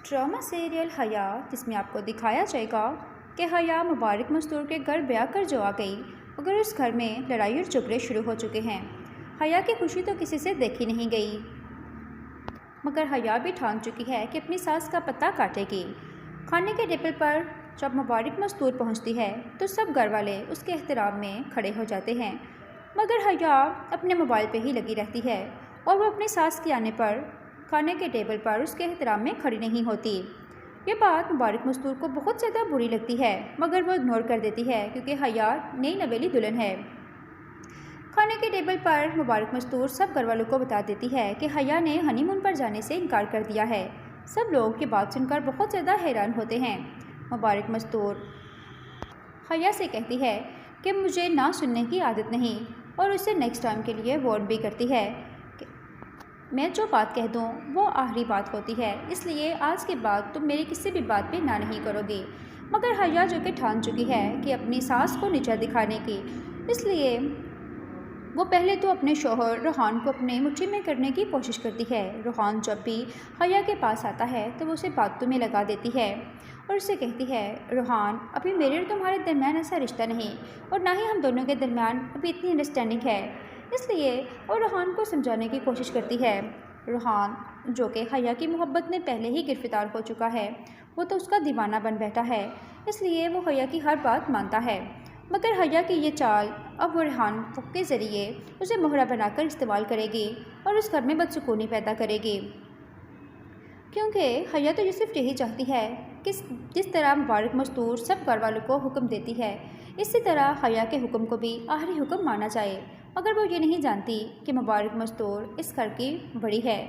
Drama serial हया, जिसमें आपको दिखाया जाएगा कि हया मुबारक मस्तूर के घर ब्याह कर जो आ गई, मगर उस घर में लड़ाई और झगड़े शुरू हो चुके हैं। हया की खुशी तो किसी से देखी नहीं गई, मगर हया भी ठान चुकी है कि अपनी सास का पता काटेगी। खाने के टेबल पर जब मुबारक मस्तूर पहुंचती है तो सब घर वाले उसके एहतराम में खड़े हो जाते हैं, मगर हया अपने मोबाइल पे ही लगी रहती है और वो अपनी सास के आने पर खाने के टेबल पर उसके एहतराम में खड़ी नहीं होती। ये बात मुबारक मस्तूर को बहुत ज़्यादा बुरी लगती है, मगर वो इग्नोर कर देती है क्योंकि हया नई नवेली दुल्हन है। खाने के टेबल पर मुबारक मस्तूर सब घर वालों को बता देती है कि हया ने हनीमून पर जाने से इनकार कर दिया है। सब लोग ये बात सुनकर बहुत ज़्यादा हैरान होते हैं। मुबारक मस्तूर हया से कहती है कि मुझे ना सुनने की आदत नहीं, और उसे नेक्स्ट टाइम के लिए वार्न भी करती है कि मैं जो बात कह दूँ वो आखिरी बात होती है, इसलिए आज के बाद तुम मेरी किसी भी बात पे ना नहीं करोगी। मगर हया जो कि ठान चुकी है कि अपनी सास को नीचा दिखाने की, इसलिए वो पहले तो अपने शौहर रोहान को अपने मुट्ठी में करने की कोशिश करती है। रोहान जब भी हया के पास आता है तो वो उसे बातों में लगा देती है और उसे कहती है, रोहान, अभी मेरे और तुम्हारे दरमियान ऐसा रिश्ता नहीं, और ना ही हम दोनों के दरमियान अभी इतनी अंडरस्टैंडिंग है, इसलिए और रोहान को समझाने की कोशिश करती है। रोहान जो कि हया की मोहब्बत में पहले ही गिरफ्तार हो चुका है, वो तो उसका दीवाना बन बैठा है, इसलिए वो हया की हर बात मानता है। मगर हया की ये चाल अब वो रेहान के ज़रिए उसे मोहरा बनाकर इस्तेमाल करेगी और उस घर में बदसुकूनी पैदा करेगी, क्योंकि हया तो ये सिर्फ यही चाहती है कि जिस तरह मुबारक मस्तूर सब घर वालों को हुक्म देती है, इसी तरह हया के हुक्म को भी आखिरी हुक्म माना जाए। मगर वो ये नहीं जानती कि मुबारक मस्तूर इस घर की बड़ी है